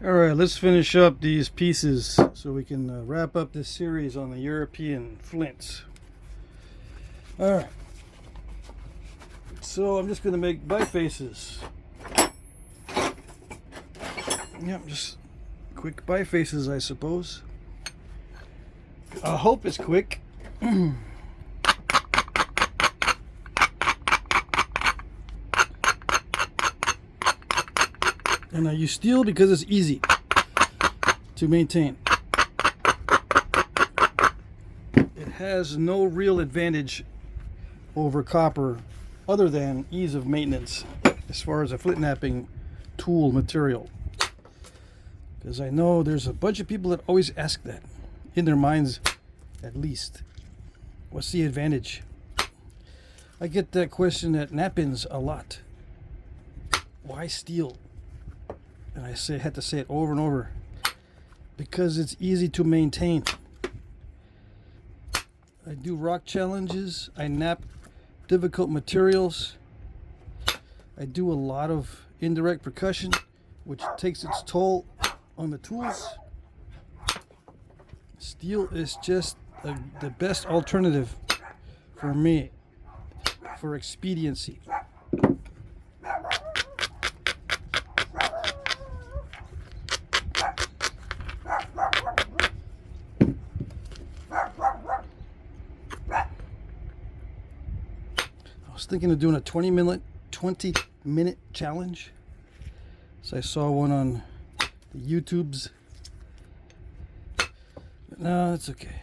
Alright, let's finish up these pieces so we can wrap up this series on the European flints. Alright, so I'm just going to make bifaces. Yep, just quick bifaces, I suppose. I hope it's quick. And I use steel because it's easy to maintain. It has no real advantage over copper other than ease of maintenance as far as a Flintknapping tool material. Because I know there's a bunch of people that always ask that, in their minds at least. What's the advantage? I get that question at Knappings a lot. Why steel? And I had to say it over and over because it's easy to maintain. I do rock challenges. I knap difficult materials. I do a lot of indirect percussion, which takes its toll on the tools. Steel is just the best alternative for me for expediency. Thinking of doing a 20 minute challenge. So I saw one on the YouTubes. But no, it's okay.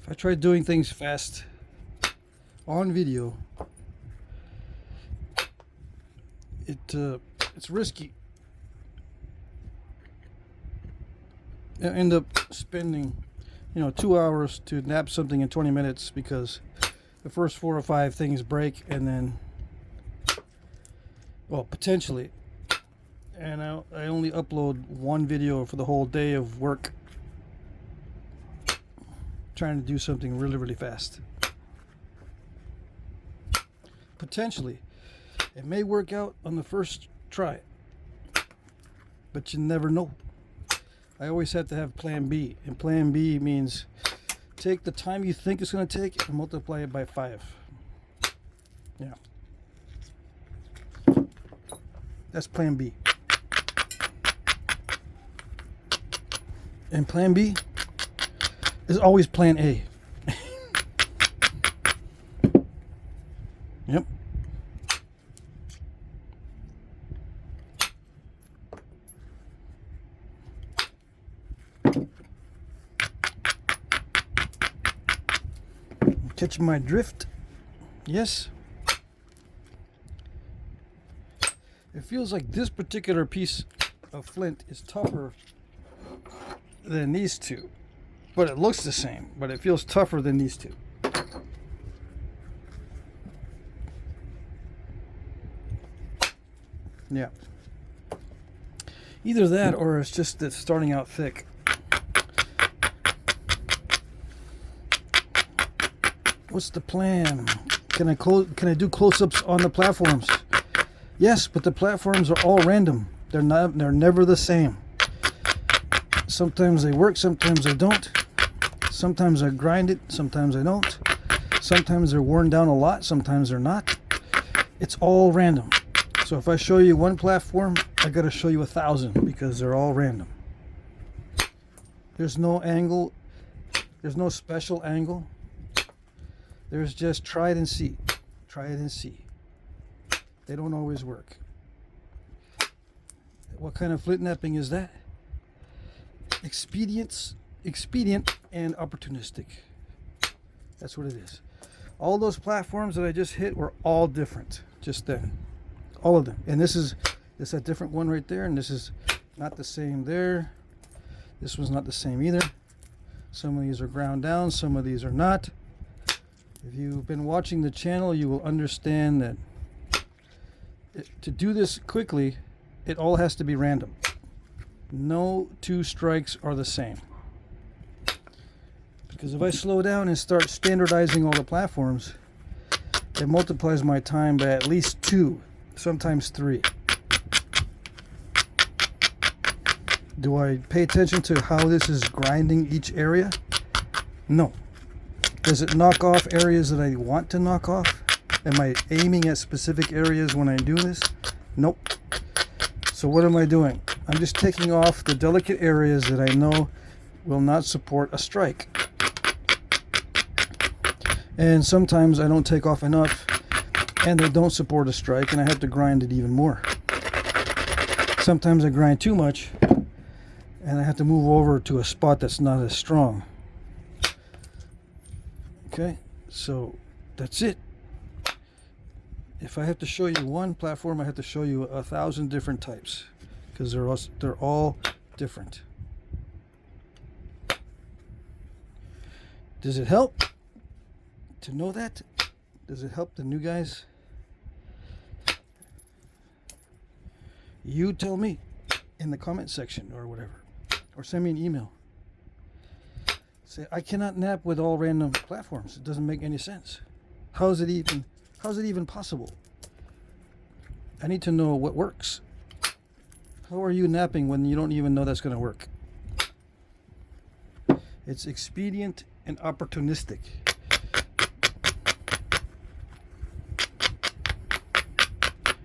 If I try doing things fast on video, it's risky. I end up spending 2 hours to knap something in 20 minutes because the first 4 or 5 things break, and then, well, potentially, and I only upload one video for the whole day of work trying to do something really fast. Potentially it may work out on the first try, but you never know. I always have to have plan B, and plan B means take the time you think it's going to take and multiply it by 5. Yeah. That's plan B. And plan B is always plan A. Yep. Catch my drift? Yes. It feels like this particular piece of flint is tougher than these two, but it looks the same, but it feels tougher than these two. Yeah. Either that or it's just that starting out thick. What's the plan? Can I do close-ups on the platforms? Yes, but the platforms are all random. They're never the same. Sometimes they work, sometimes they don't. Sometimes I grind it, sometimes I don't. Sometimes they're worn down a lot, sometimes they're not. It's all random. So if I show you one platform, I gotta show you 1,000 because they're all random. There's no angle. There's no special angle. There's just try it and see. Try it and see. They don't always work. What kind of Flintknapping is that? Expedient and opportunistic. That's what it is. All those platforms that I just hit were all different just then. All of them. And this is a different one right there, and this is not the same there. This one's not the same either. Some of these are ground down, some of these are not. If you've been watching the channel, you will understand that to do this quickly, it all has to be random. No two strikes are the same. Because if I slow down and start standardizing all the platforms, it multiplies my time by at least 2, sometimes 3. Do I pay attention to how this is grinding each area? No. Does it knock off areas that I want to knock off? Am I aiming at specific areas when I do this? Nope. So what am I doing? I'm just taking off the delicate areas that I know will not support a strike. And sometimes I don't take off enough and they don't support a strike and I have to grind it even more. Sometimes I grind too much and I have to move over to a spot that's not as strong. Okay, so that's it. If I have to show you one platform, I have to show you 1,000 different types because they're all different. Does it help to know that? Does it help the new guys? You tell me in the comment section or whatever, or send me an email. Say, I cannot nap with all random platforms. It doesn't make any sense. How's it even possible? I need to know what works. How are you napping when you don't even know that's going to work? It's expedient and opportunistic.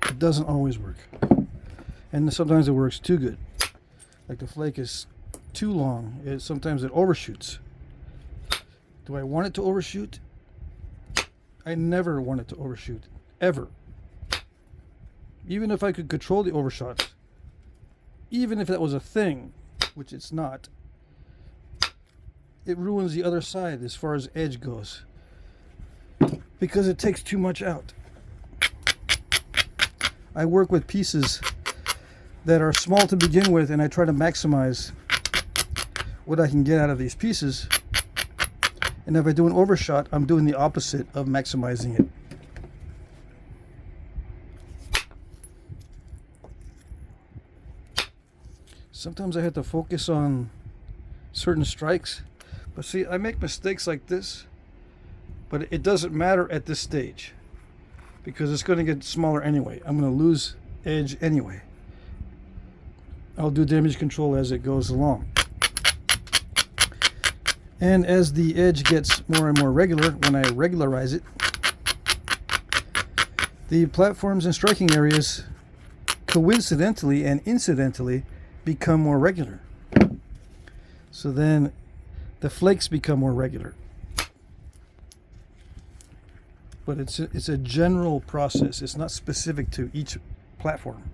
It doesn't always work. And sometimes it works too good. Like the flake is too long. Sometimes it overshoots. Do I want it to overshoot? I never want it to overshoot. Ever. Even if I could control the overshots. Even if that was a thing, which it's not. It ruins the other side as far as edge goes. Because it takes too much out. I work with pieces that are small to begin with and I try to maximize what I can get out of these pieces. And if I do an overshot, I'm doing the opposite of maximizing it. Sometimes I have to focus on certain strikes. But see, I make mistakes like this, but it doesn't matter at this stage because it's going to get smaller anyway. I'm going to lose edge anyway. I'll do damage control as it goes along. And as the edge gets more and more regular, when I regularize it, the platforms and striking areas coincidentally and incidentally become more regular. So then the flakes become more regular. But it's a general process. It's not specific to each platform.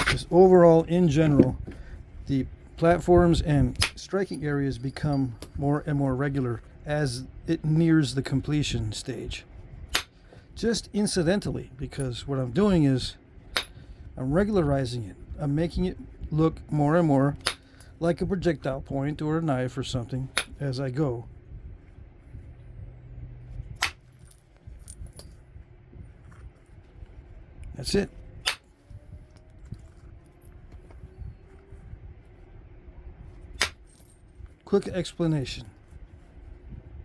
Just overall, in general, the platforms and striking areas become more and more regular as it nears the completion stage. Just incidentally, because what I'm doing is I'm regularizing it. I'm making it look more and more like a projectile point or a knife or something as I go. That's it. Quick explanation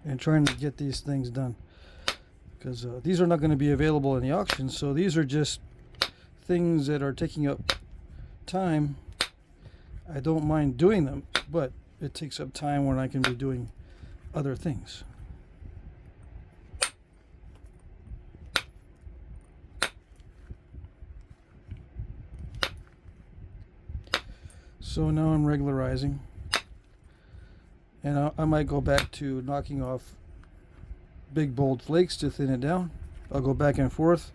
and trying to get these things done because these are not going to be available in the auction, so these are just things that are taking up time. I don't mind doing them, but it takes up time when I can be doing other things. So now I'm regularizing, and I might go back to knocking off big bold flakes to thin it down. I'll go back and forth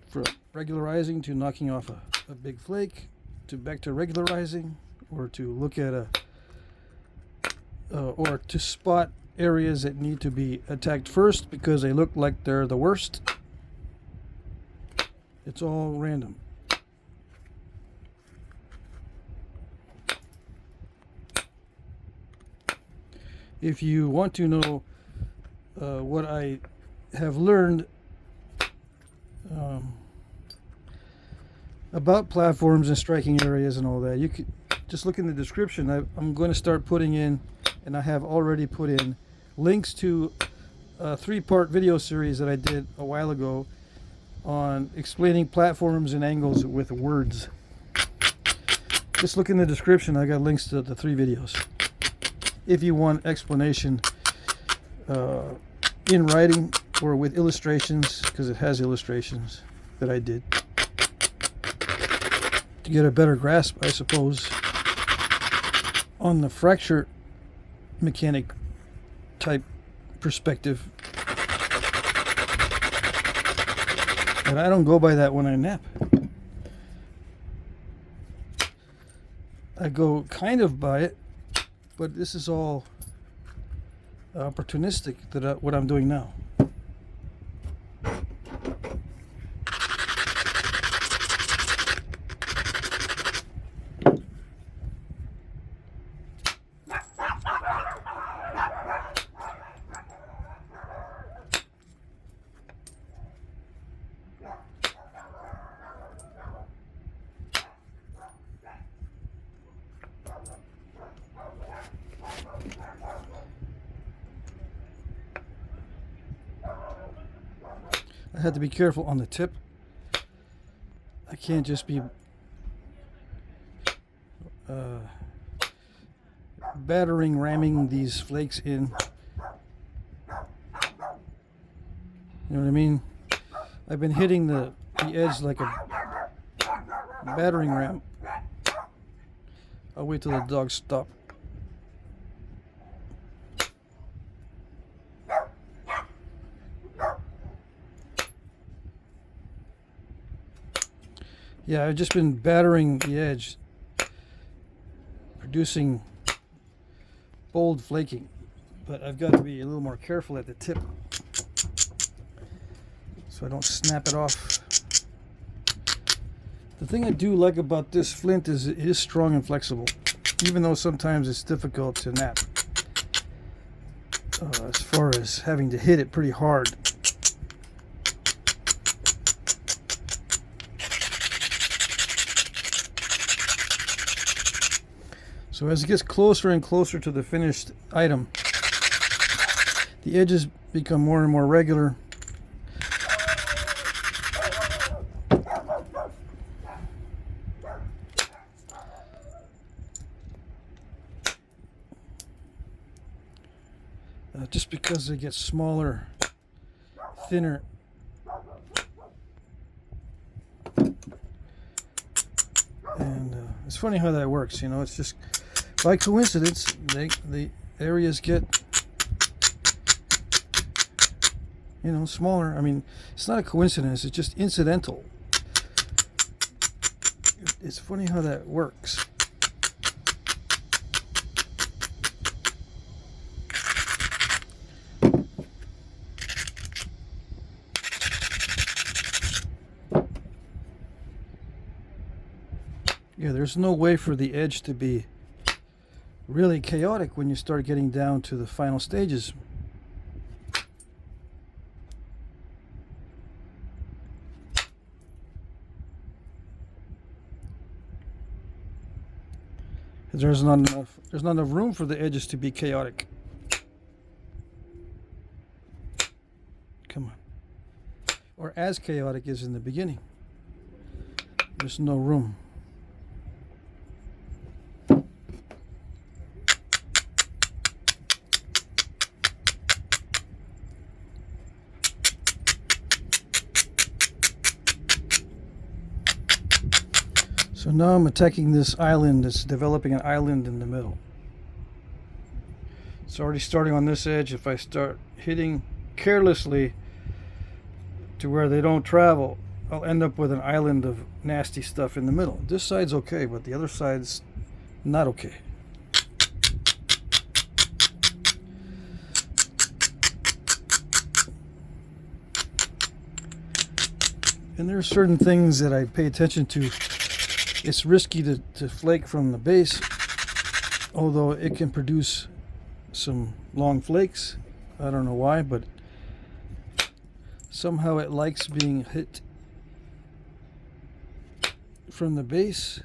from regularizing to knocking off a big flake to back to regularizing, or to look at or to spot areas that need to be attacked first because they look like they're the worst. It's all random. If you want to know what I have learned about platforms and striking areas and all that, just look in the description. I'm going to start putting in, and I have already put in, links to a 3-part video series that I did a while ago on explaining platforms and angles with words. Just look in the description. I got links to the 3 videos if you want explanation in writing or with illustrations, because it has illustrations that I did to get a better grasp, I suppose, on the fracture mechanic type perspective. And I don't go by that when I nap. I go kind of by it, but this is all opportunistic, what I'm doing now. I had to be careful on the tip. I can't just be ramming these flakes in. You know what I mean? I've been hitting the edge like a battering ram. I'll wait till the dogs stop. Yeah, I've just been battering the edge, producing bold flaking, but I've got to be a little more careful at the tip so I don't snap it off. The thing I do like about this flint is it is strong and flexible, even though sometimes it's difficult to nap as far as having to hit it pretty hard. So as it gets closer and closer to the finished item, the edges become more and more regular. Just because they get smaller, thinner. And it's funny how that works, you know, it's just by coincidence, the areas get, you know, smaller. I mean, it's not a coincidence, it's just incidental. It's funny how that works. Yeah, there's no way for the edge to be really chaotic when you start getting down to the final stages. There's not enough room for the edges to be chaotic. Come on. Or as chaotic as in the beginning. There's no room. So now I'm attacking this island. It's developing an island in the middle. It's already starting on this edge. If I start hitting carelessly to where they don't travel, I'll end up with an island of nasty stuff in the middle. This side's okay, but the other side's not okay. And there are certain things that I pay attention to. It's risky to flake from the base, although it can produce some long flakes. I don't know why, but somehow it likes being hit from the base.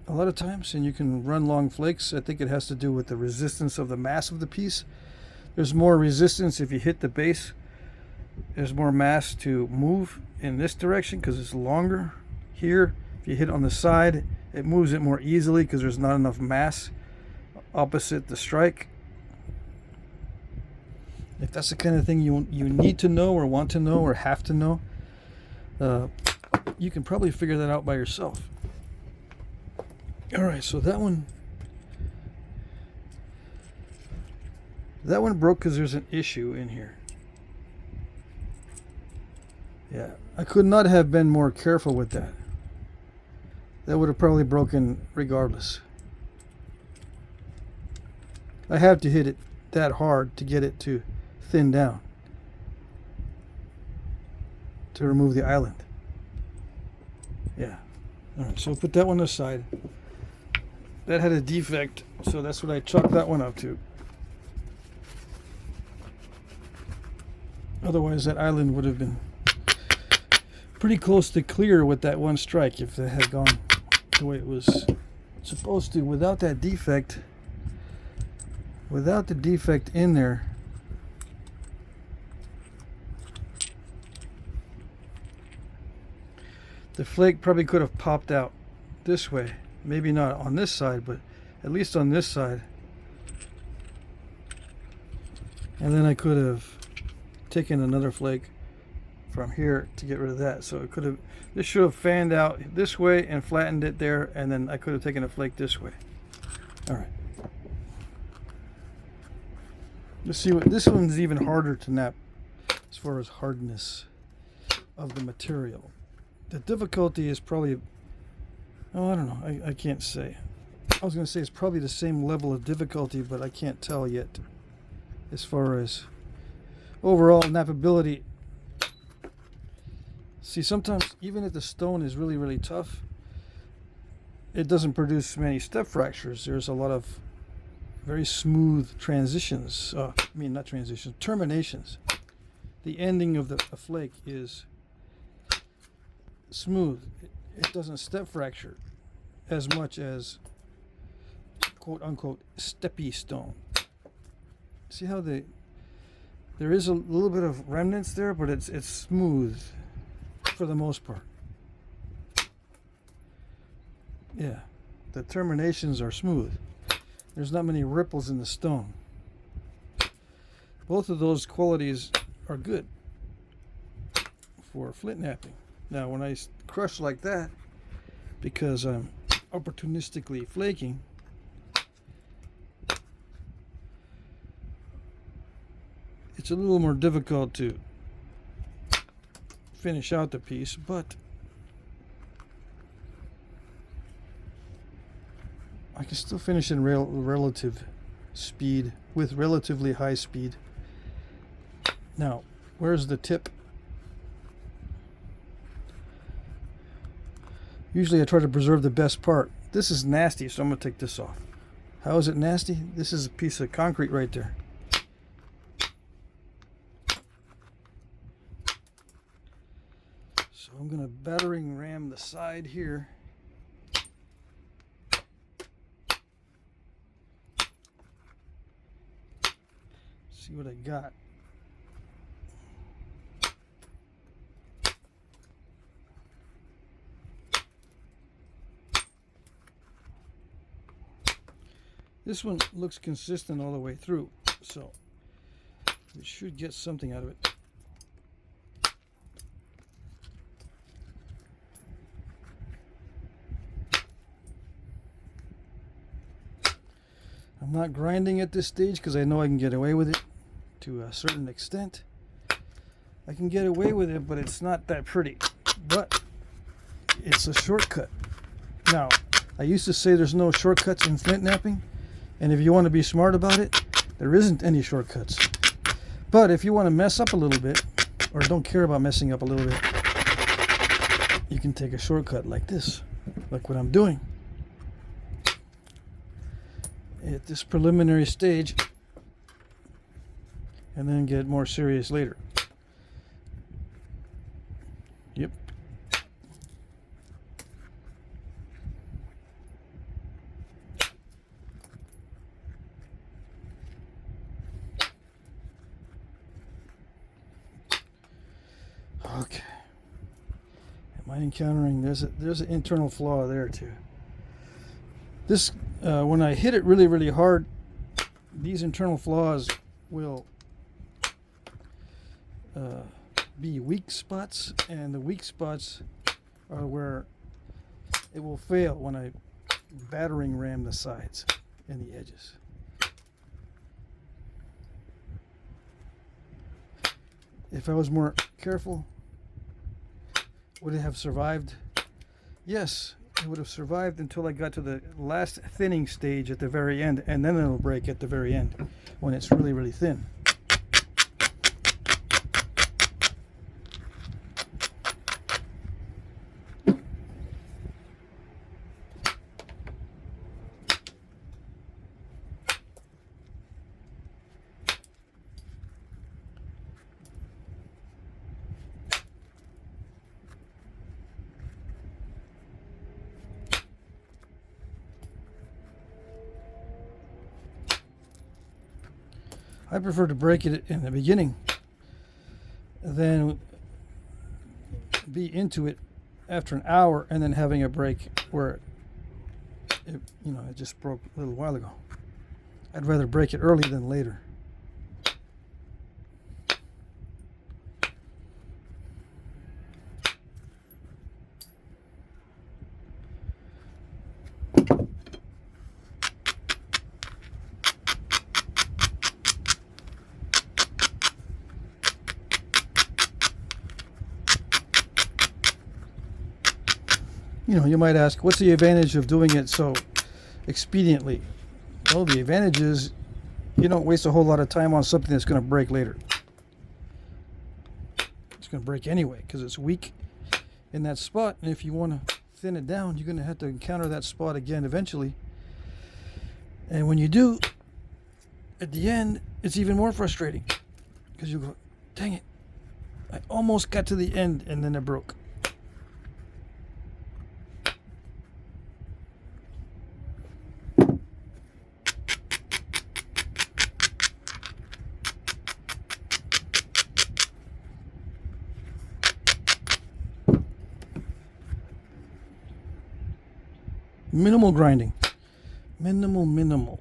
a lot of times, and you can run long flakes. I think it has to do with the resistance of the mass of the piece. There's more resistance if you hit the base. There's more mass to move in this direction because it's longer. Here, if you hit on the side, it moves it more easily because there's not enough mass opposite the strike. If that's the kind of thing you need to know or want to know or have to know, you can probably figure that out by yourself. Alright, so that one broke because there's an issue in here. Yeah, I could not have been more careful with that. That would have probably broken regardless. I have to hit it that hard to get it to thin down to remove the island. Yeah. Alright, so put that one aside. That had a defect, so that's what I chalked that one up to. Otherwise, that island would have been pretty close to clear with that one strike if that had gone the way it was supposed to. Without that defect, without the defect in there, the flake probably could have popped out this way. Maybe not on this side, but at least on this side. And then I could have taken another flake from here to get rid of that. So it could have, this should have fanned out this way and flattened it there, and then I could have taken a flake this way. All right. Let's see what this one's even harder to nap as far as hardness of the material. The difficulty is probably, oh, I don't know. I can't say. I was going to say it's probably the same level of difficulty, but I can't tell yet as far as overall nappability. See, sometimes even if the stone is really, really tough, it doesn't produce many step fractures. There's a lot of very smooth transitions. Not transitions, terminations. The ending of the flake is smooth. It doesn't step fracture as much as quote unquote steppy stone. See how there is a little bit of remnants there, but it's smooth for the most part. Yeah, the terminations are smooth. There's not many ripples in the stone. Both of those qualities are good for flint knapping. Now, when I crush like that, because I'm opportunistically flaking, it's a little more difficult to finish out the piece, but I can still finish in relative speed, with relatively high speed. Now, where's the tip? Usually I try to preserve the best part. This is nasty, so I'm going to take this off. How is it nasty? This is a piece of concrete right there. So I'm going to battering ram the side here. See what I got. This one looks consistent all the way through, so we should get something out of it. I'm not grinding at this stage because I know I can get away with it to a certain extent. I can get away with it, but it's not that pretty. But it's a shortcut. Now, I used to say there's no shortcuts in flint knapping. And if you want to be smart about it, there isn't any shortcuts. But if you want to mess up a little bit, or don't care about messing up a little bit, you can take a shortcut like this, like what I'm doing. At this preliminary stage, and then get more serious later. Yep. I'm encountering there's an internal flaw there too. This when I hit it really, really hard, these internal flaws will be weak spots, and the weak spots are where it will fail when I battering ram the sides and the edges. If I was more careful, would it have survived? Yes, it would have survived until I got to the last thinning stage at the very end, and then it'll break at the very end when it's really, really thin. I prefer to break it in the beginning, then be into it after an hour, and then having a break where it just broke a little while ago. I'd rather break it early than later. You might ask, what's the advantage of doing it so expediently? Well, the advantage is you don't waste a whole lot of time on something that's going to break later. It's going to break anyway because it's weak in that spot, and if you want to thin it down, you're going to have to encounter that spot again eventually. And when you do, at the end, it's even more frustrating because you go, dang it, I almost got to the end and then it broke. Minimal grinding. Minimal.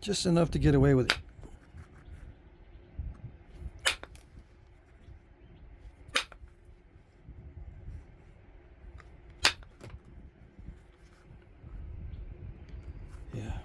Just enough to get away with it. Yeah.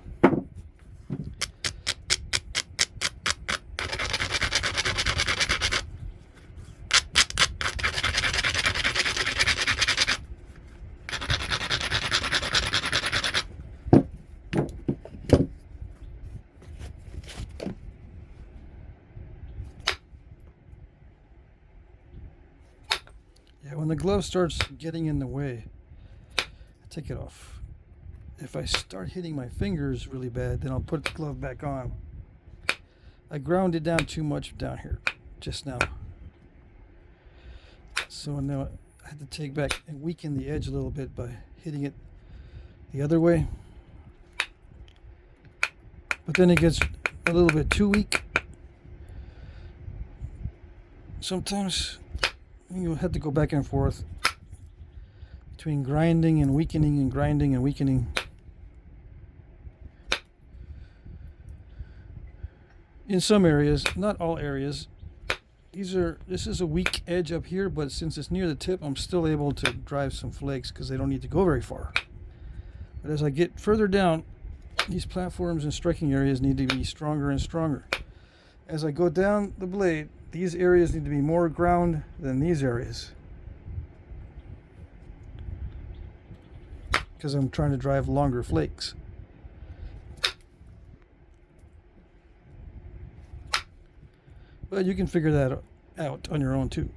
When the glove starts getting in the way, I take it off. If I start hitting my fingers really bad, then I'll put the glove back on. I ground it down too much down here just now. So now I had to take back and weaken the edge a little bit by hitting it the other way. But then it gets a little bit too weak. Sometimes you'll have to go back and forth between grinding and weakening and grinding and weakening. In some areas, not all areas, this is a weak edge up here, but since it's near the tip, I'm still able to drive some flakes because they don't need to go very far. But as I get further down, these platforms and striking areas need to be stronger and stronger. As I go down the blade, these areas need to be more ground than these areas, because I'm trying to drive longer flakes. But you can figure that out on your own too.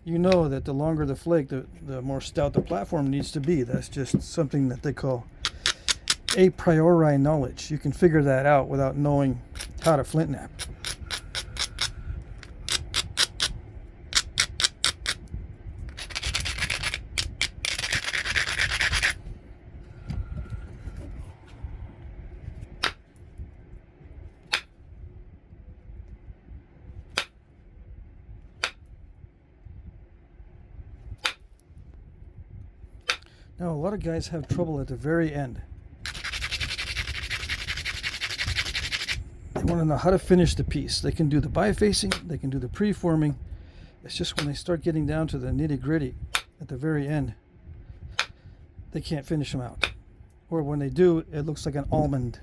You know that the longer the flake, the more stout the platform needs to be. That's just something that they call a priori knowledge. You can figure that out without knowing how to flint knap. Now, a lot of guys have trouble at the very end. They want to know how to finish the piece. They can do the bifacing, they can do the preforming. It's just when they start getting down to the nitty-gritty at the very end, they can't finish them out. Or when they do, it looks like an almond.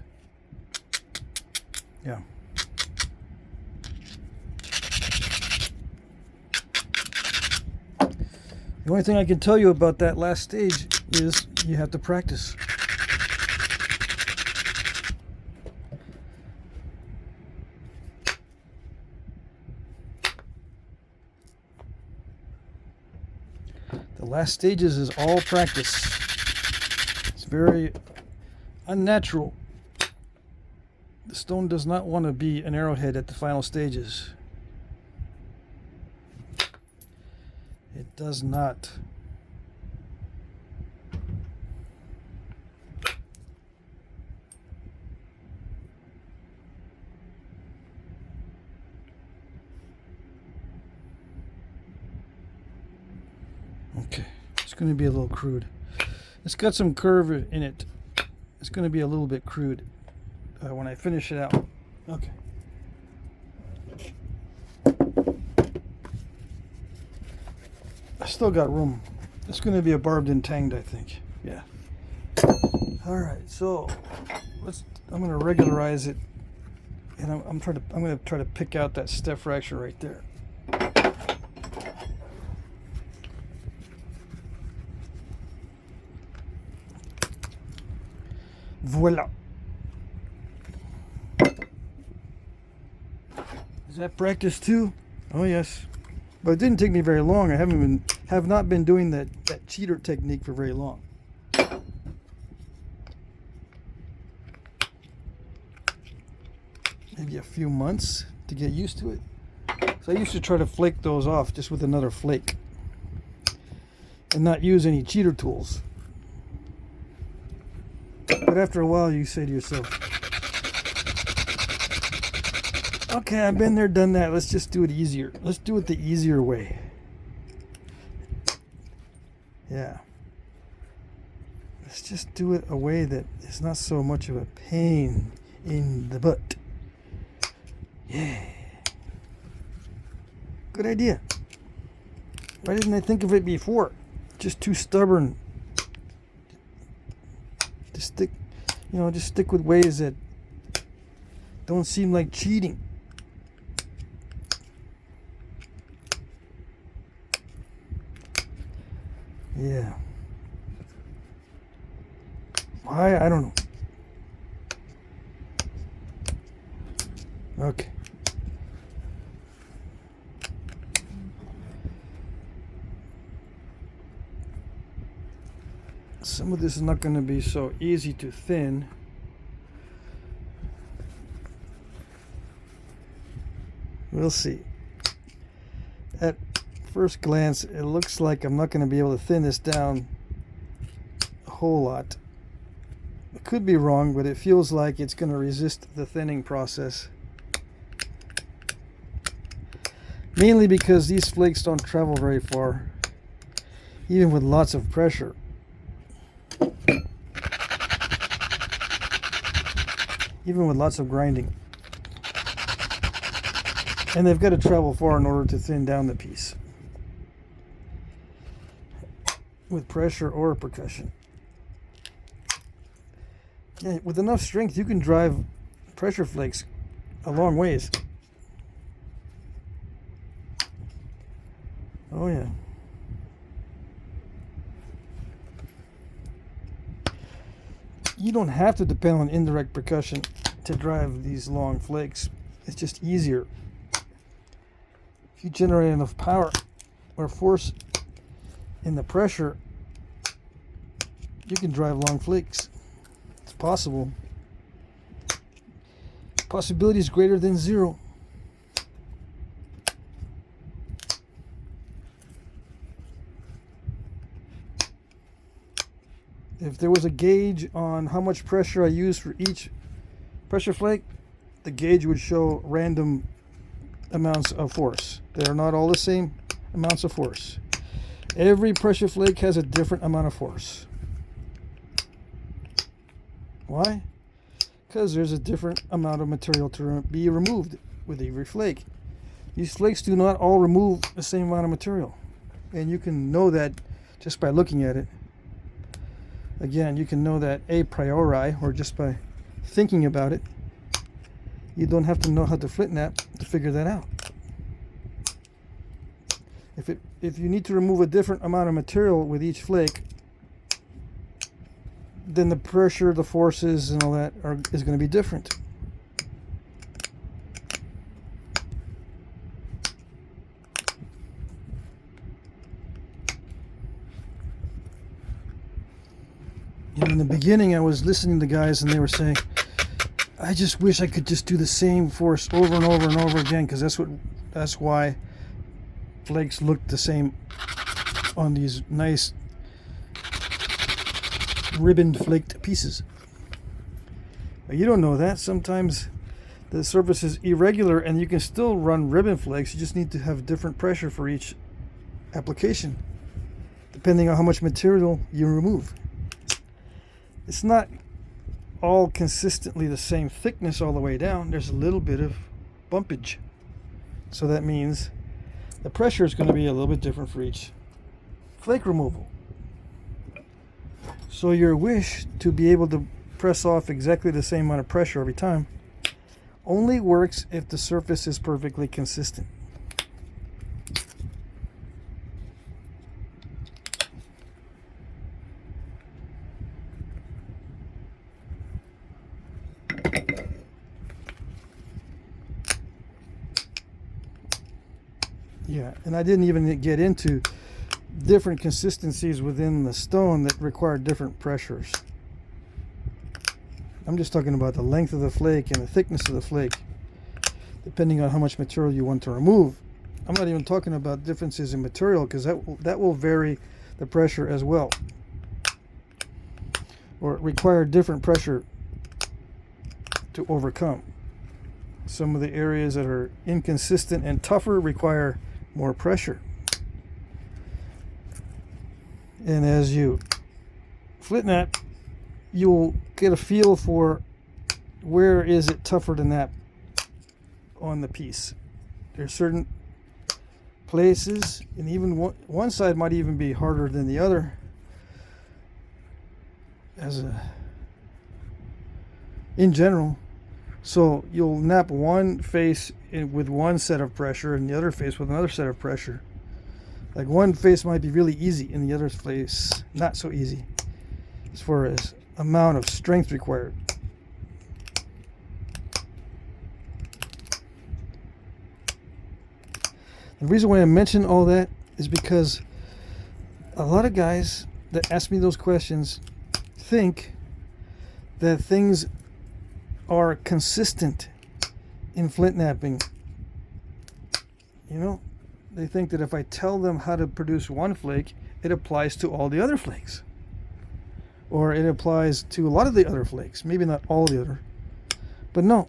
Yeah. The only thing I can tell you about that last stage is you have to practice. The last stages is all practice. It's very unnatural. The stone does not want to be an arrowhead at the final stages. It does not. Okay, it's going to be a little crude. It's got some curve in it. It's going to be a little bit crude when I finish it out. Okay. I still got room. It's going to be a barbed and tanged, I think. Yeah. All right, so I'm going to regularize it, and I'm going to try to pick out that step fracture right there. Voila. Is that practice too? Oh yes. But it didn't take me very long. I have not been doing that cheater technique for very long. Maybe a few months to get used to it. So I used to try to flake those off just with another flake and not use any cheater tools. But after a while you say to yourself, okay, I've been there, done that. Let's just do it easier. Let's do it the easier way. Yeah. Let's just do it a way that is not so much of a pain in the butt. Yeah. Good idea. Why didn't I think of it before? Just too stubborn. Just stick with ways that don't seem like cheating. Yeah. Why? I don't know. Okay. Some of this is not going to be so easy to thin. We'll see. At first glance, it looks like I'm not going to be able to thin this down a whole lot. It could be wrong, but it feels like it's going to resist the thinning process. Mainly because these flakes don't travel very far, even with lots of pressure. Even with lots of grinding. And they've got to travel far in order to thin down the piece. With pressure or percussion. Yeah, with enough strength you can drive pressure flakes a long ways. Oh yeah. You don't have to depend on indirect percussion to drive these long flakes. It's just easier. If you generate enough power or force in the pressure, you can drive long flakes. It's possible. Possibility is greater than zero. If there was a gauge on how much pressure I use for each pressure flake, the gauge would show random amounts of force. They are not all the same amounts of force. Every pressure flake has a different amount of force. Why? Because there's a different amount of material to be removed with every flake. These flakes do not all remove the same amount of material. And you can know that just by looking at it. Again, you can know that a priori, or just by thinking about it. You don't have to know how to flint knap to figure that out. If you need to remove a different amount of material with each flake, then the pressure, the forces, and all that is going to be different. And in the beginning, I was listening to guys, and they were saying, I just wish I could just do the same force over and over and over again, because that's why flakes look the same on these nice ribboned flaked pieces. But you don't know that. Sometimes the surface is irregular and you can still run ribbon flakes. You just need to have different pressure for each application, depending on how much material you remove. It's not all consistently the same thickness all the way down. There's a little bit of bumpage. So that means the pressure is going to be a little bit different for each flake removal. So your wish to be able to press off exactly the same amount of pressure every time only works if the surface is perfectly consistent. Yeah, and I didn't even get into different consistencies within the stone that require different pressures. I'm just talking about the length of the flake and the thickness of the flake, depending on how much material you want to remove. I'm not even talking about differences in material, because that will vary the pressure as well, or require different pressure to overcome. Some of the areas that are inconsistent and tougher require more pressure. And as you flint knap, you'll get a feel for where is it tougher to knap on the piece. There's certain places, and even one side might even be harder than the other in general. So you'll knap one face with one set of pressure and the other face with another set of pressure. Like one face might be really easy and the other face not so easy as far as amount of strength required. The reason why I mention all that is because a lot of guys that ask me those questions think that things are consistent in flint knapping. You know, they think that if I tell them how to produce one flake, it applies to all the other flakes, or it applies to a lot of the other flakes, maybe not all the other. But no,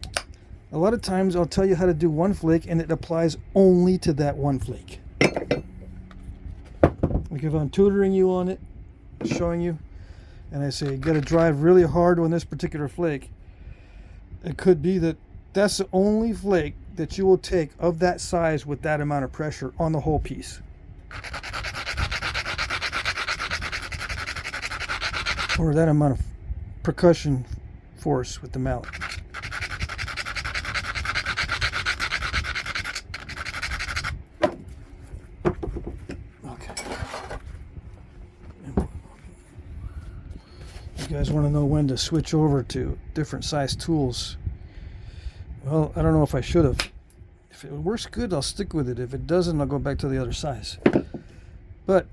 a lot of times I'll tell you how to do one flake and it applies only to that one flake. Like if I'm tutoring you on it, showing you, and I say you got to drive really hard on this particular flake, it could be that that's the only flake that you will take of that size with that amount of pressure on the whole piece. Or that amount of percussion force with the mallet. Okay. You guys want to know when to switch over to different size tools? Well, I don't know if I should have. If it works good, I'll stick with it. If it doesn't, I'll go back to the other size. But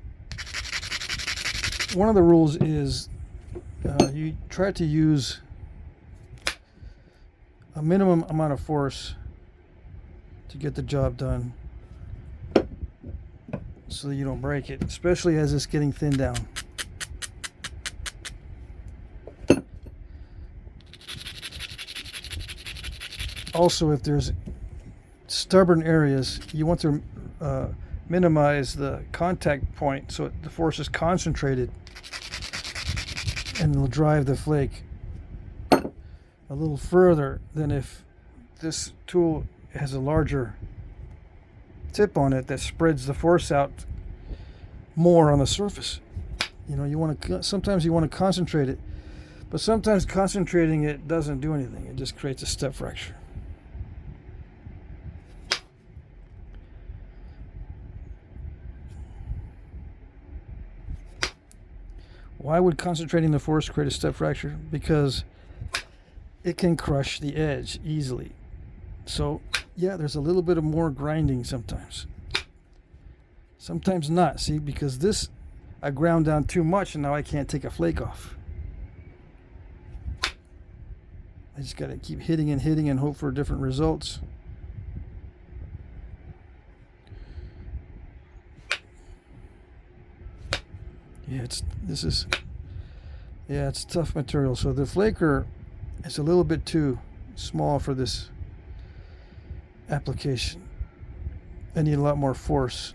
one of the rules is you try to use a minimum amount of force to get the job done so that you don't break it, especially as it's getting thinned down. Also, if there's stubborn areas, you want to minimize the contact point so the force is concentrated and it'll drive the flake a little further than if this tool has a larger tip on it that spreads the force out more on the surface. You know, you want to sometimes you want to concentrate it, but sometimes concentrating it doesn't do anything. It just creates a step fracture. Why would concentrating the force create a step fracture? Because it can crush the edge easily. So yeah, there's a little bit of more grinding sometimes. Sometimes not, see, because this I ground down too much and now I can't take a flake off. I just gotta keep hitting and hope for different results. Yeah, it's tough material. So the flaker is a little bit too small for this application. I need a lot more force.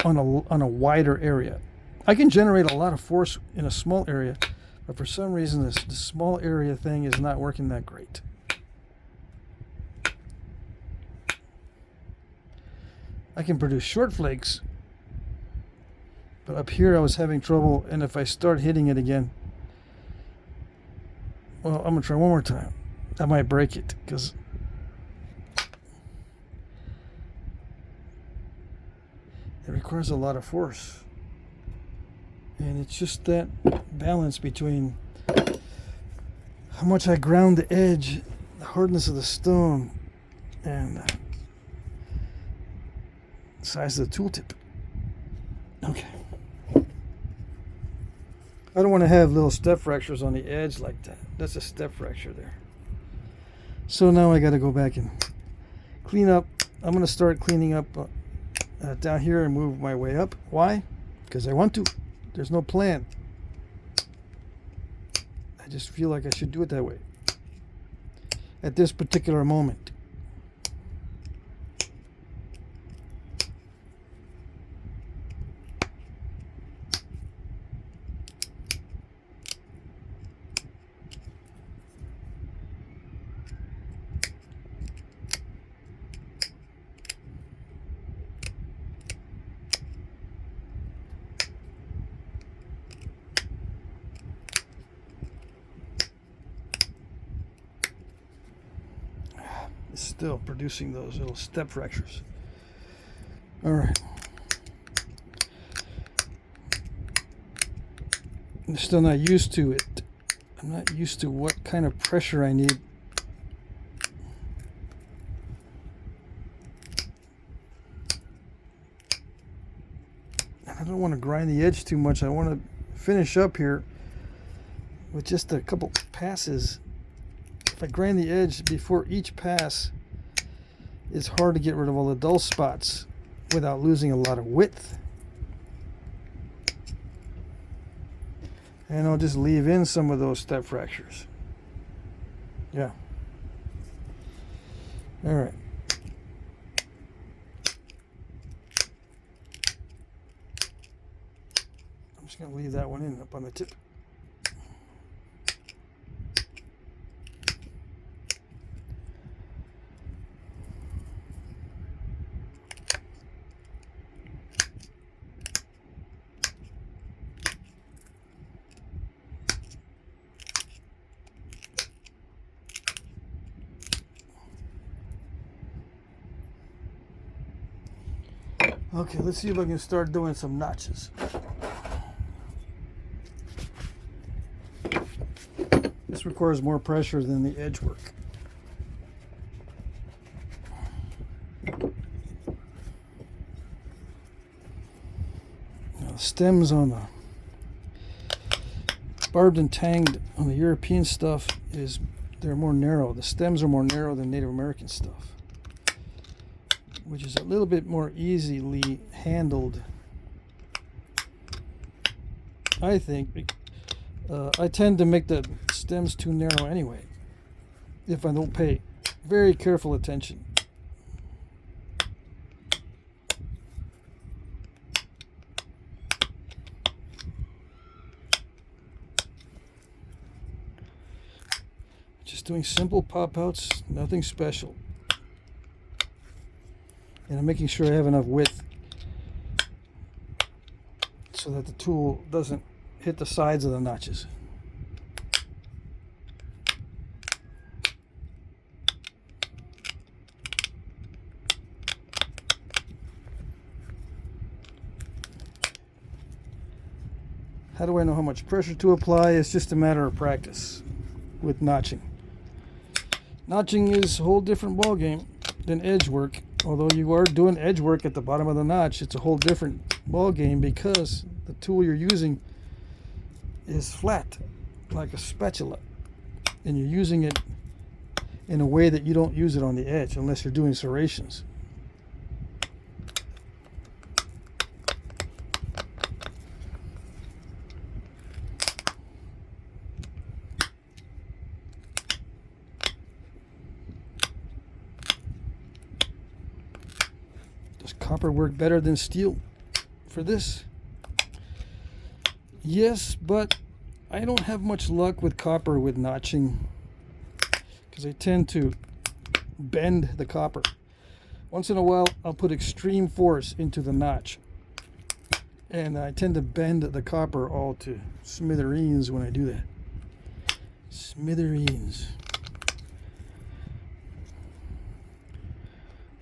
On a wider area. I can generate a lot of force in a small area, but for some reason this small area thing is not working that great. I can produce short flakes, but up here I was having trouble, and if I start hitting it again, well, I'm gonna try one more time. I might break it because it requires a lot of force, and it's just that balance between how much I ground the edge, the hardness of the stone, and the size of the tooltip. Okay. I don't want to have little step fractures on the edge like that. That's a step fracture there. So now I got to go back and clean up. I'm going to start cleaning up down here and move my way up. Why? Because I want to. There's no plan. I just feel like I should do it that way at this particular moment. It's still producing those little step fractures. All right. I'm still not used to it. I'm not used to what kind of pressure I need. I don't want to grind the edge too much. I want to finish up here with just a couple passes. If I grind the edge before each pass, it's hard to get rid of all the dull spots without losing a lot of width. And I'll just leave in some of those step fractures. Yeah. All right. I'm just going to leave that one in up on the tip. Okay, let's see if I can start doing some notches. This requires more pressure than the edge work. Now, the stems on the barbed and tanged on the European stuff they're more narrow. The stems are more narrow than Native American stuff, which is a little bit more easily handled, I think. I tend to make the stems too narrow anyway, if I don't pay very careful attention. Just doing simple pop outs, nothing special. And I'm making sure I have enough width so that the tool doesn't hit the sides of the notches. How do I know how much pressure to apply? It's just a matter of practice with notching. Notching is a whole different ballgame than edge work. Although you are doing edge work at the bottom of the notch, it's a whole different ballgame because the tool you're using is flat, like a spatula. And you're using it in a way that you don't use it on the edge unless you're doing serrations. Does copper work better than steel for this? Yes, but I don't have much luck with copper with notching because I tend to bend the copper. Once in a while, I'll put extreme force into the notch, and I tend to bend the copper all to smithereens when I do that. Smithereens.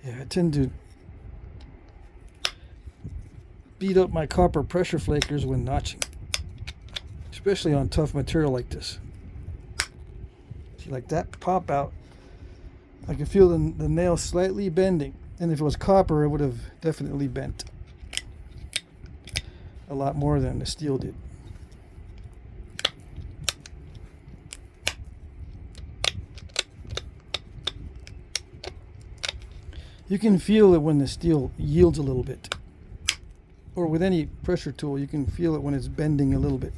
Yeah, I tend to beat up my copper pressure flakers when notching, especially on tough material like this. See, like that pop out, I can feel the nail slightly bending, and if it was copper, it would have definitely bent a lot more than the steel did. You can feel it when the steel yields a little bit. Or with any pressure tool, you can feel it when it's bending a little bit.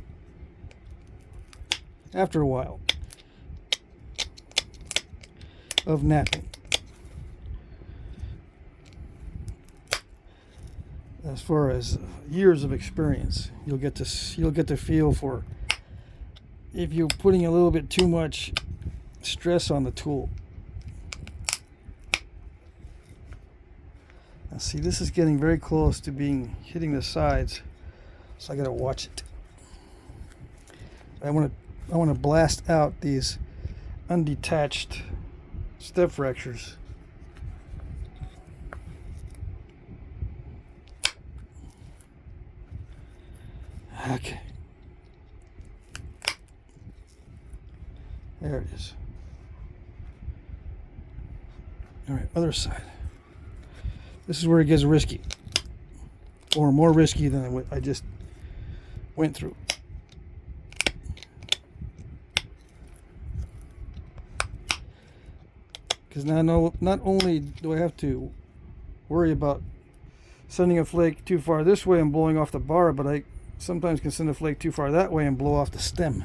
After a while of knapping. As far as years of experience, you'll get to feel for if you're putting a little bit too much stress on the tool. Now see, this is getting very close to hitting the sides, so I gotta watch it. I want to blast out these undetached step fractures. Okay. There it is. All right, other side. This is where it gets risky, or more risky than what I just went through. Because now not only do I have to worry about sending a flake too far this way and blowing off the bar, but I sometimes can send a flake too far that way and blow off the stem.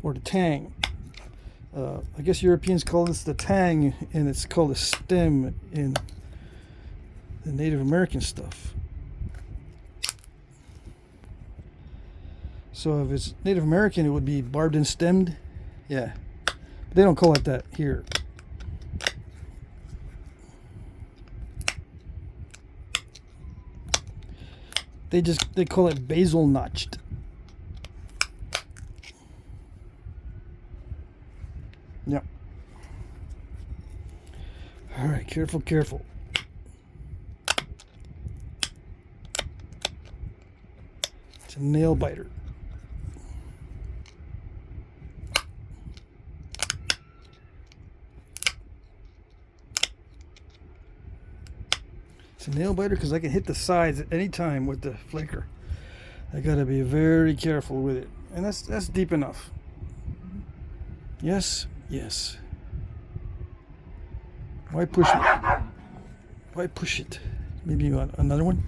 Or the tang. I guess Europeans call this the tang, and it's called a stem in the Native American stuff. So if it's Native American, it would be barbed and stemmed. Yeah. But they don't call it that here. They call it basal notched. Yep. All right, careful, careful. It's a nail biter. It's a nail biter because I can hit the sides at any time with the flaker. I gotta be very careful with it, and that's deep enough. Yes. Yes. Why push it? Why push it? Maybe you want another one?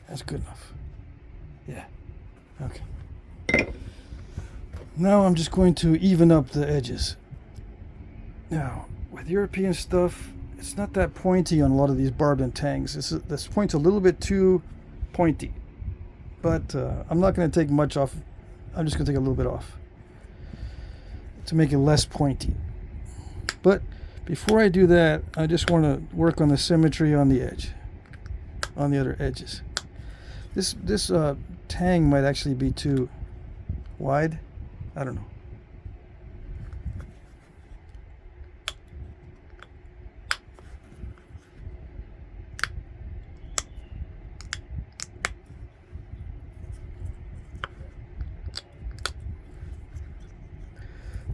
That's good enough. Yeah. Okay. Now I'm just going to even up the edges. Now, with with European stuff, it's not that pointy on a lot of these barbed and tangs. This point's a little bit too pointy, but I'm not going to take much off. I'm just going to take a little bit off to make it less pointy. But before I do that, I just want to work on the symmetry on the edge, on the other edges. This tang might actually be too wide. I don't know.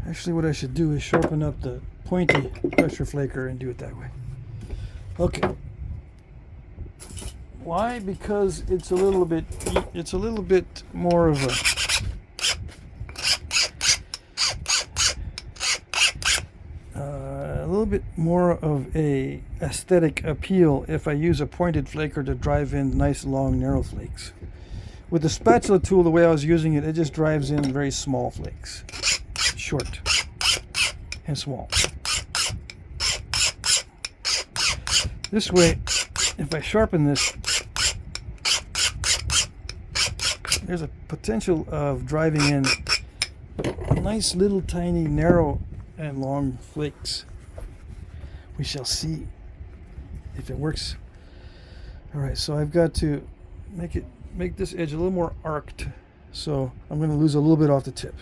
Actually, what I should do is sharpen up the pointy pressure flaker and do it that way. Okay. Why? Because it's a little bit more of a little bit more of a aesthetic appeal if I use a pointed flaker to drive in nice long narrow flakes. With the spatula tool, the way I was using it, it just drives in very small flakes. Short and small. This way, if I sharpen this, there's a potential of driving in nice little tiny narrow and long flakes. We shall see if it works. Alright, so I've got to make this edge a little more arced, so I'm going to lose a little bit off the tip.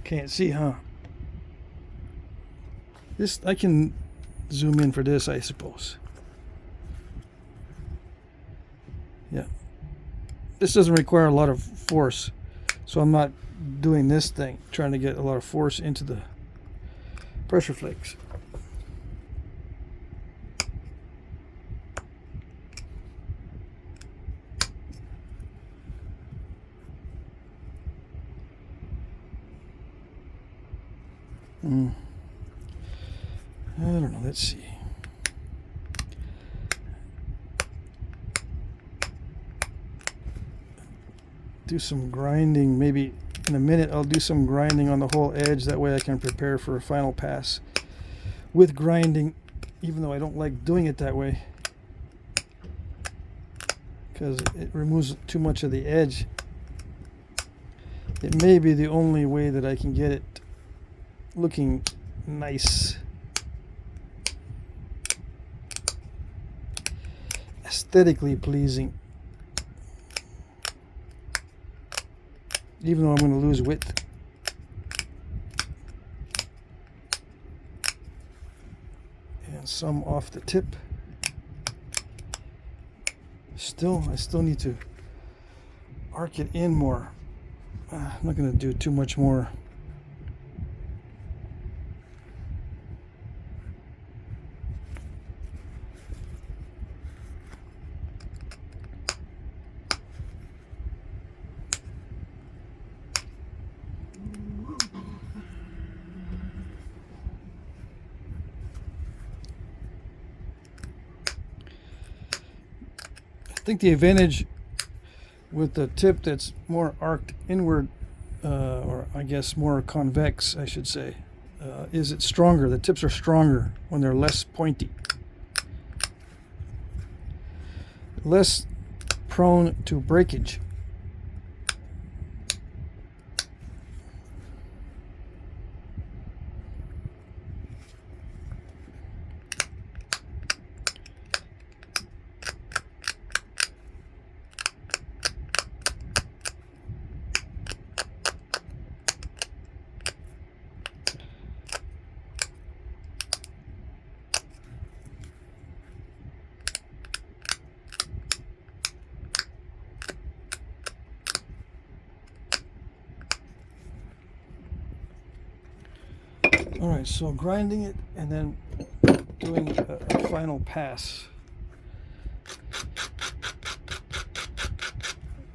Can't see, huh? This, I can zoom in for this, I suppose. Yeah. This doesn't require a lot of force, so I'm not doing this thing, trying to get a lot of force into the pressure flakes. I don't know, let's see. Do some grinding, maybe in a minute I'll do some grinding on the whole edge, that way I can prepare for a final pass with grinding, even though I don't like doing it that way because it removes too much of the edge. It may be the only way that I can get it looking nice, aesthetically pleasing, even though I'm going to lose width. And some off the tip. I still need to arc it in more. I'm not going to do too much more. I think the advantage with the tip that's more arced inward, or I guess more convex, I should say, is it's stronger. The tips are stronger when they're less pointy. Less prone to breakage. Alright, so grinding it and then doing a final pass.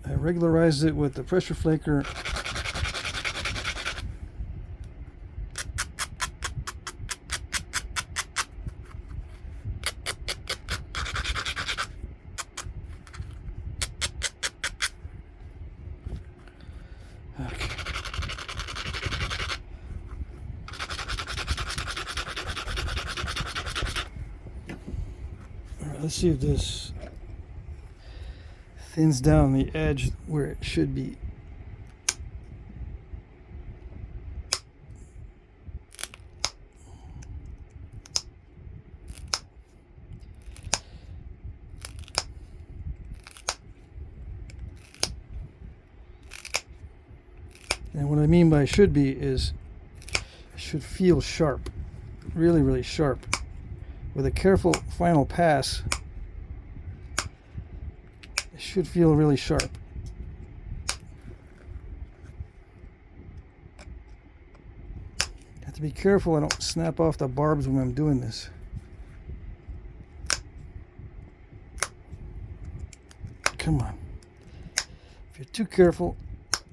I regularized it with the pressure flaker. Let's see if this thins down the edge where it should be. And what I mean by should be is it should feel sharp, really, really sharp. With a careful final pass, it should feel really sharp. Have to be careful I don't snap off the barbs when I'm doing this. Come on. If you're too careful,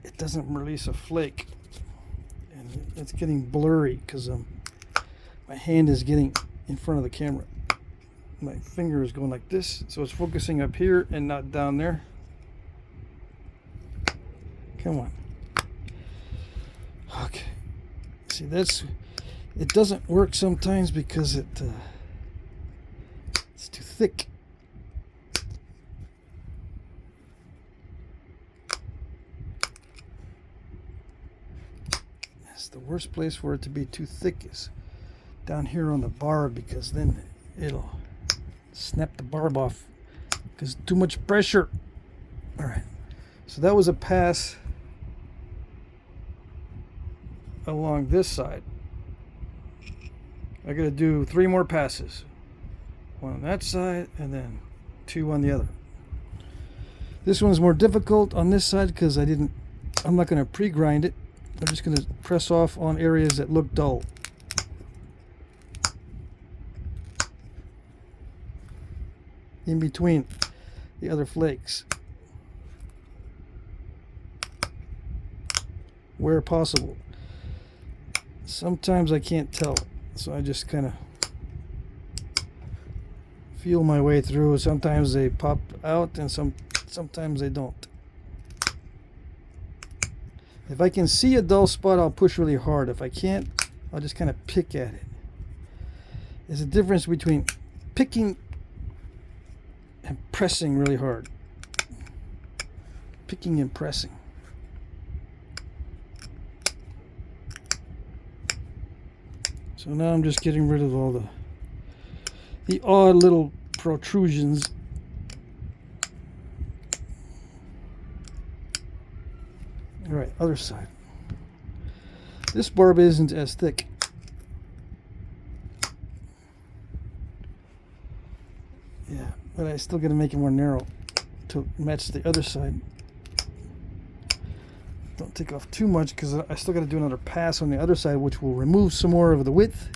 it doesn't release a flake, and it's getting blurry because my hand is getting in front of the camera. My finger is going like this, so it's focusing up here and not down there. Come on. Okay. See, it doesn't work sometimes because it's too thick. The worst place for it to be too thick is down here on the barb, because then it'll snap the barb off because too much pressure. All right, so that was a pass along this side. I gotta do 3 more passes, one on that side and then 2 on the other. This one's more difficult on this side because I'm not going to pre-grind it. I'm just going to press off on areas that look dull. In between the other flakes, where possible. Sometimes I can't tell, so I just kind of feel my way through. Sometimes they pop out and sometimes they don't. If I can see a dull spot, I'll push really hard. If I can't, I'll just kind of pick at it. There's a difference between picking and pressing really hard. Picking and pressing. So now I'm just getting rid of all the odd little protrusions. All right, other side. This barb isn't as thick. Yeah, but I still got to make it more narrow to match the other side. Don't take off too much because I still got to do another pass on the other side, which will remove some more of the width.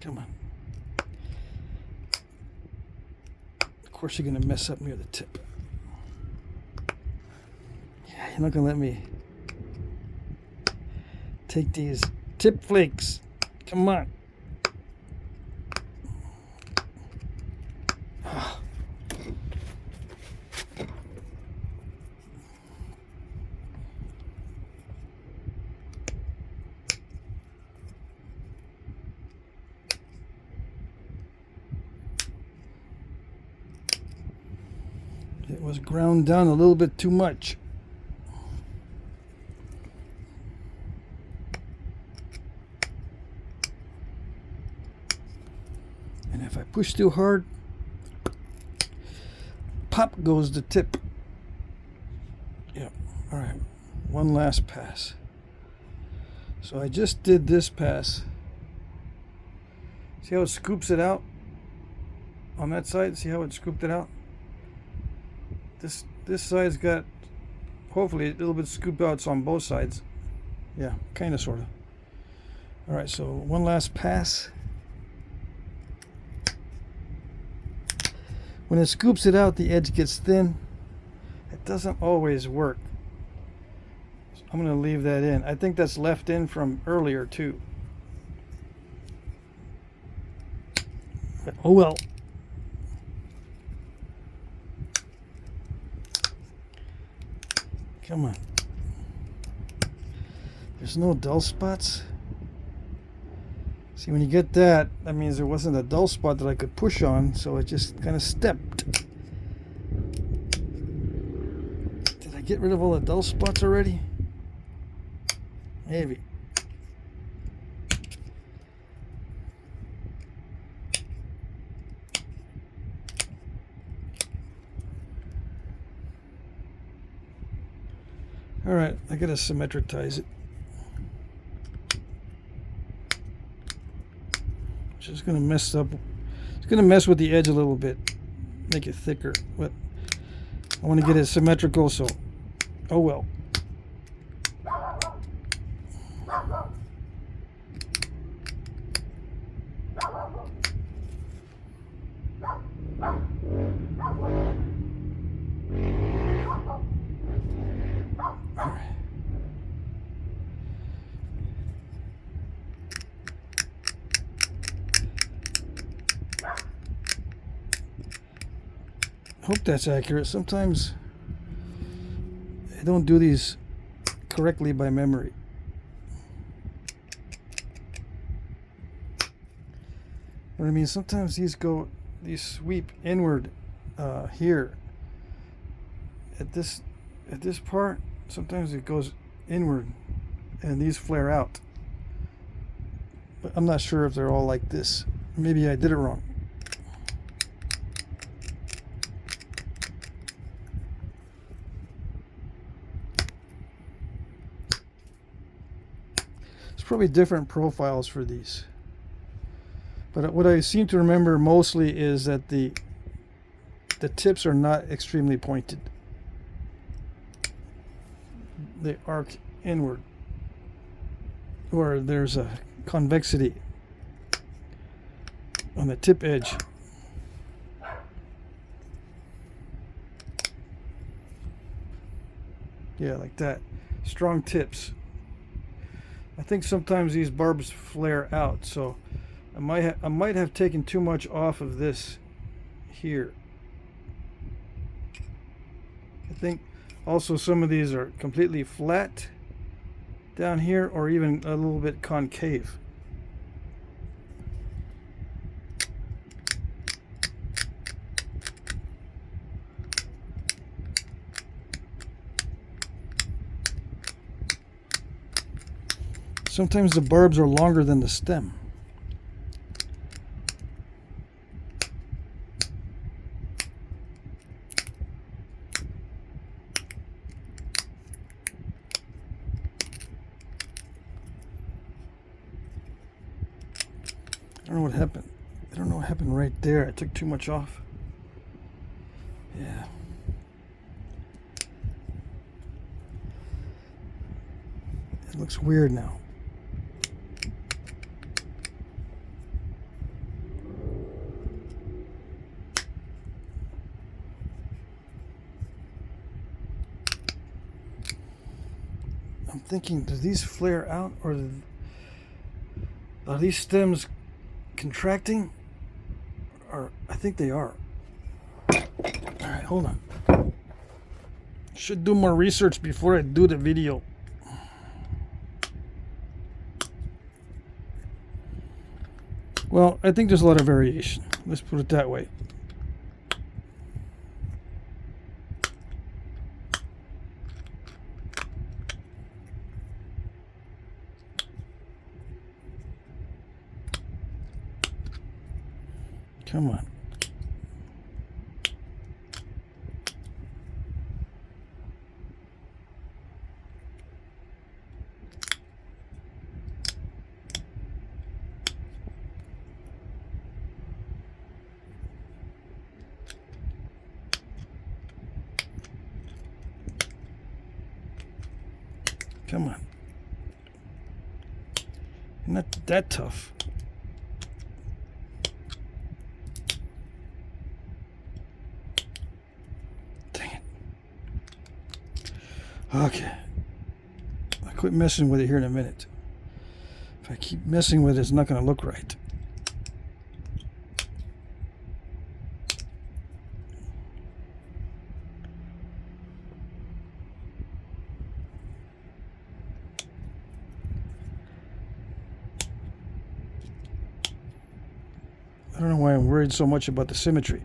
Come on. Of course you're going to mess up near the tip. Yeah, you're not going to let me take these tip flakes. Come on. It was ground down a little bit too much. And if I push too hard, pop goes the tip. Yeah, all right, one last pass. So I just did this pass. See how it scoops it out on that side? See how it scooped it out? This side's got hopefully a little bit scoop outs on both sides. Yeah, kind of, sort of. All right, so one last pass. When it scoops it out, the edge gets thin. I doesn't always work. So I'm going to leave that in. I think that's left in from earlier too. But, oh well. Come on. There's no dull spots. See, when you get that, that means there wasn't a dull spot that I could push on, so it just kind of stepped. Did I get rid of all the dull spots already? Maybe. All right, I gotta symmetritize it. Just gonna mess up. It's gonna mess with the edge a little bit, make it thicker. But I want to get it symmetrical, so oh well. Hope that's accurate. Sometimes I don't do these correctly by memory. What I mean, sometimes these sweep inward here at this part. Sometimes it goes inward, and these flare out. But I'm not sure if they're all like this. Maybe I did it wrong. Probably different profiles for these, but what I seem to remember mostly is that the tips are not extremely pointed. They arc inward, or there's a convexity on the tip edge. Yeah, like that. Strong tips. I think sometimes these barbs flare out, so I might have taken too much off of this here. I think also some of these are completely flat down here, or even a little bit concave. Sometimes the barbs are longer than the stem. I don't know what happened. I don't know what happened right there. I took too much off. Yeah. It looks weird now. I'm thinking, do these flare out, or are these stems contracting? Or I think they are. Alright, hold on. Should do more research before I do the video. Well, I think there's a lot of variation. Let's put it that way. Come on. Come on. Not that tough. Dang it. Okay. I'll quit messing with it here in a minute. If I keep messing with it, it's not going to look right. I don't know why I'm worried so much about the symmetry.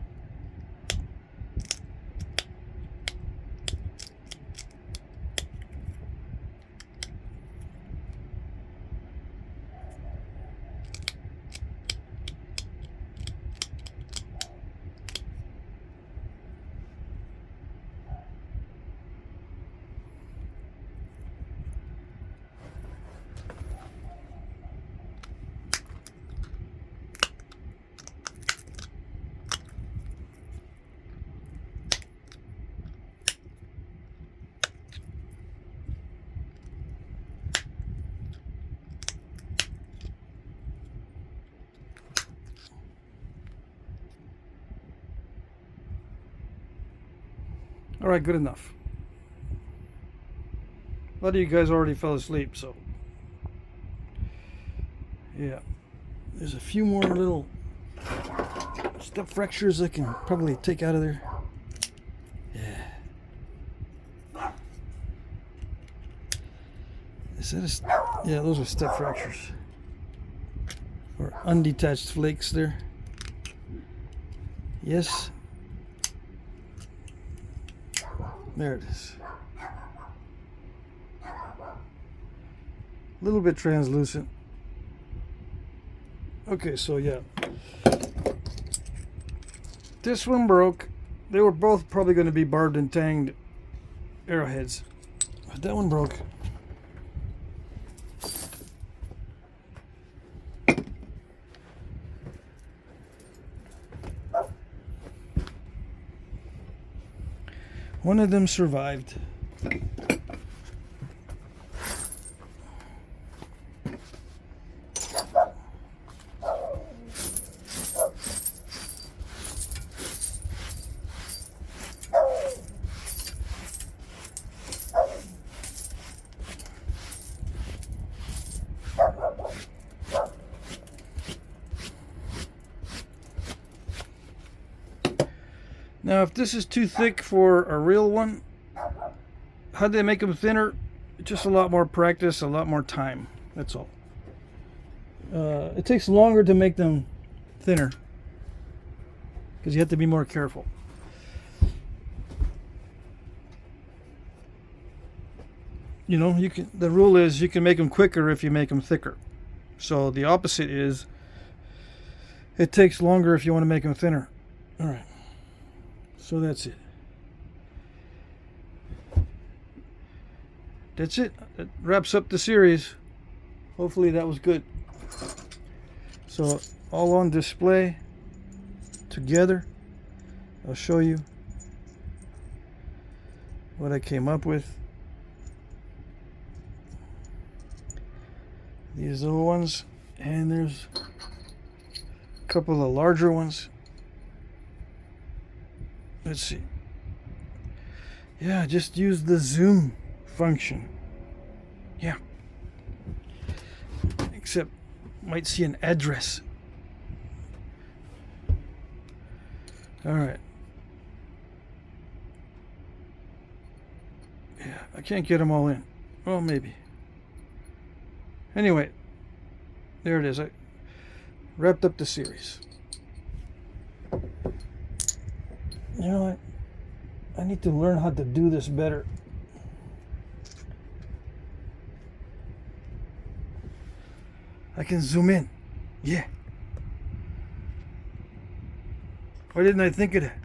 All right, good enough. A lot of you guys already fell asleep, so yeah. There's a few more little step fractures I can probably take out of there. Yeah. Is that a... Yeah, those are step fractures. Or undetached flakes there. Yes. There it is. A little bit translucent. Okay, so yeah. This one broke. They were both probably going to be barbed and tanged arrowheads. But that one broke. One of them survived. Now, if this is too thick for a real one, how'd they make them thinner? Just a lot more practice, a lot more time. That's all. It takes longer to make them thinner because you have to be more careful. You know, you can. The rule is you can make them quicker if you make them thicker. So the opposite is it takes longer if you want to make them thinner. All right. So that's it. That's it. That wraps up the series. Hopefully that was good. So all on display together. I'll show you what I came up with. These little ones, and there's a couple of larger ones. Let's see. Yeah, just use the zoom function. Yeah. Except might see an address. All right. Yeah, I can't get them all in. Well, maybe. Anyway, there it is. I wrapped up the series. You know what? I need to learn how to do this better. I can zoom in. Yeah. Why didn't I think of that?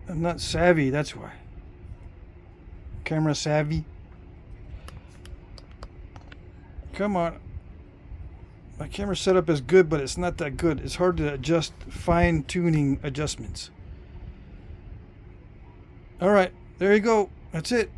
I'm not savvy, that's why. Camera savvy. Come on. My camera setup is good, but it's not that good. It's hard to adjust fine-tuning adjustments. All right, there you go. That's it.